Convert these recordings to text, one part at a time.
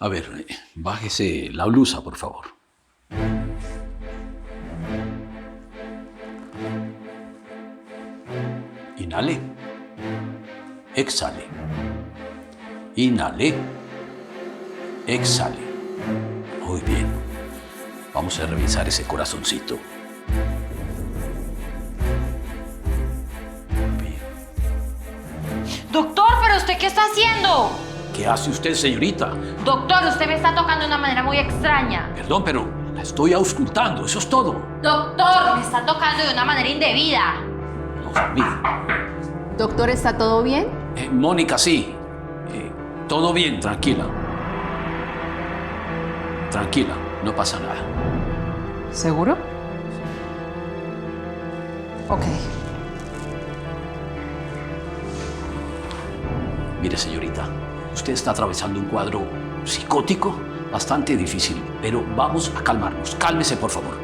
A ver, bájese la blusa, por favor. Inhale. Exhale. Inhale. Exhale. Muy bien. Vamos a revisar ese corazoncito. Bien. Doctor, ¿pero usted qué está haciendo? ¿Qué hace usted, señorita? Doctor, usted me está tocando de una manera muy extraña. Perdón, pero la estoy auscultando. Eso es todo. Doctor, me está tocando de una manera indebida. No, mire. Doctor, ¿está todo bien? Mónica, sí. Todo bien, tranquila. Tranquila, no pasa nada. ¿Seguro? Ok. Mire, señorita, usted está atravesando un cuadro psicótico bastante difícil, pero vamos a calmarnos. Cálmese, por favor.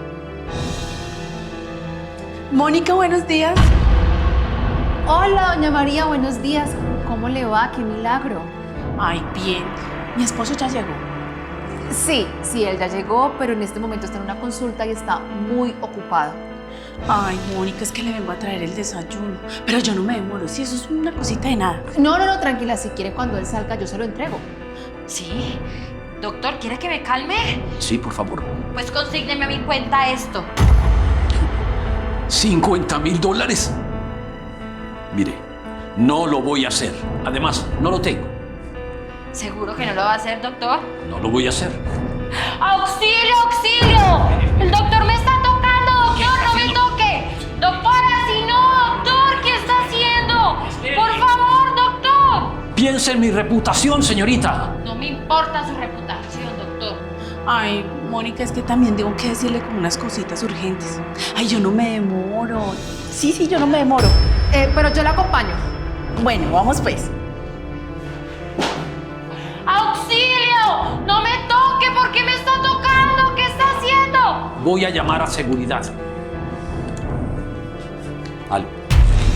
Mónica, buenos días. Hola, doña María, buenos días. ¿Cómo le va? ¡Qué milagro! Ay, bien. Mi esposo ya llegó. Sí, él ya llegó, pero en este momento está en una consulta y está muy ocupado. Ay, Mónica, es que le vengo a traer el desayuno. Pero yo no me demoro, si eso es una cosita de nada. No, tranquila. Si quiere, cuando él salga, yo se lo entrego. ¿Sí? Doctor, ¿quiere que me calme? Sí, por favor. Pues consígneme a mi cuenta esto. $50,000. Mire, no lo voy a hacer. Además, no lo tengo. ¿Seguro que no lo va a hacer, doctor? No lo voy a hacer. ¡Auxilio, auxilio! ¡El doctor me está tocando, doctor! ¡No me toque! ¡Doctora, si no, doctor! ¿Qué está haciendo? ¡Por favor, doctor! Piense en mi reputación, señorita. No me importa su reputación, doctor. Ay, Mónica, es que también tengo que decirle como unas cositas urgentes. Ay, yo no me demoro. Sí, yo no me demoro. Pero yo la acompaño. Bueno, vamos pues. ¡Auxilio! ¡No me toque! ¿Por qué me está tocando? ¿Qué está haciendo? Voy a llamar a seguridad. Aló.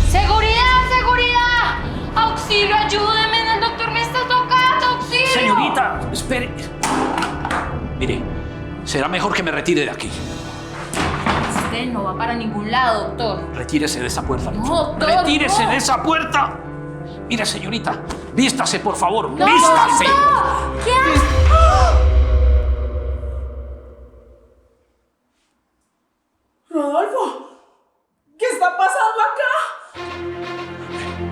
¡Seguridad, seguridad! ¡Auxilio, ayúdeme! ¡El doctor me está tocando! ¡Auxilio! Señorita, espere. Mire, será mejor que me retire de aquí. Usted no va para ningún lado, doctor. Retírese de esa puerta. No, doctor, ¡Retírese no. de esa puerta! Mire, señorita, vístase, por favor. ¡No, ¡Vístase! doctor! ¿Qué hace? Rodolfo, ¿qué está pasando acá?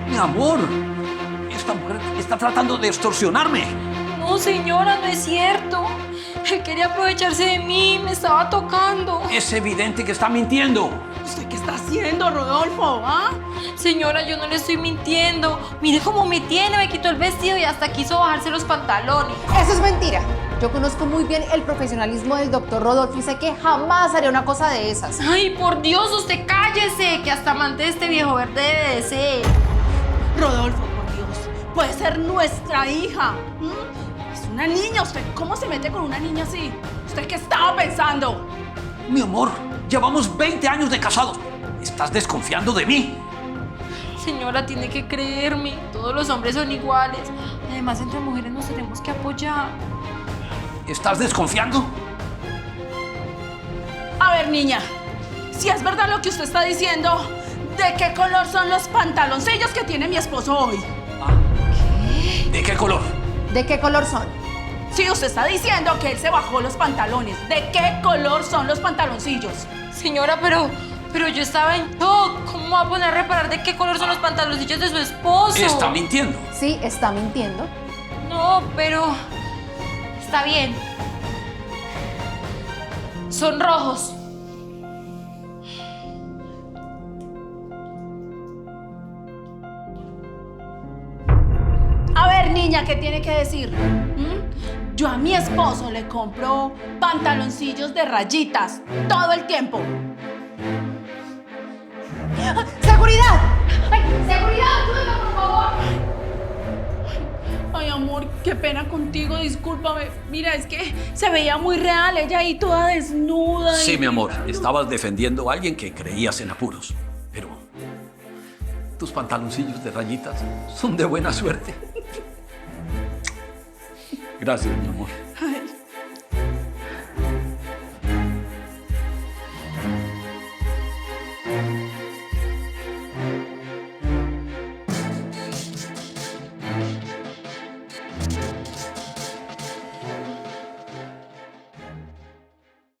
Mi amor, esta mujer está tratando de extorsionarme. No, señora, no es cierto. Él quería aprovecharse de mí, me estaba tocando. Es evidente que está mintiendo. ¿Usted qué está haciendo, Rodolfo? ¿Ah? Señora, yo no le estoy mintiendo. Mire cómo me tiene, me quitó el vestido y hasta quiso bajarse los pantalones. Eso es mentira. Yo conozco muy bien el profesionalismo del doctor Rodolfo y sé que jamás haría una cosa de esas. Ay, por Dios, usted cállese, que hasta amante de este viejo verde debe de ser. Rodolfo, por Dios, puede ser nuestra hija. Es una niña. ¿Usted cómo se mete con una niña así? ¿Usted qué estaba pensando? Mi amor, llevamos 20 años de casados. ¿Estás desconfiando de mí? Señora, tiene que creerme. Todos los hombres son iguales. Además, entre mujeres nos tenemos que apoyar. ¿Estás desconfiando? A ver, niña, si es verdad lo que usted está diciendo, ¿de qué color son los pantaloncillos que tiene mi esposo hoy? ¿De qué color? ¿De qué color son? Si usted está diciendo que él se bajó los pantalones, ¿de qué color son los pantaloncillos? Señora, pero yo estaba en shock. ¿Cómo va a poner a reparar de qué color son los pantaloncillos de su esposo? Está mintiendo. Sí, está mintiendo. No, pero está bien. Son rojos. A ver, niña, ¿qué tiene que decir? Yo a mi esposo le compro pantaloncillos de rayitas todo el tiempo. ¡Seguridad! ¡Ay, seguridad! ¡Ayúdame, por favor! Ay, amor, qué pena contigo, discúlpame. Mira, es que se veía muy real, ella ahí toda desnuda. Sí, mi amor, estabas defendiendo a alguien que creías en apuros. Pero tus pantaloncillos de rayitas son de buena suerte. Gracias, mi amor. Ay,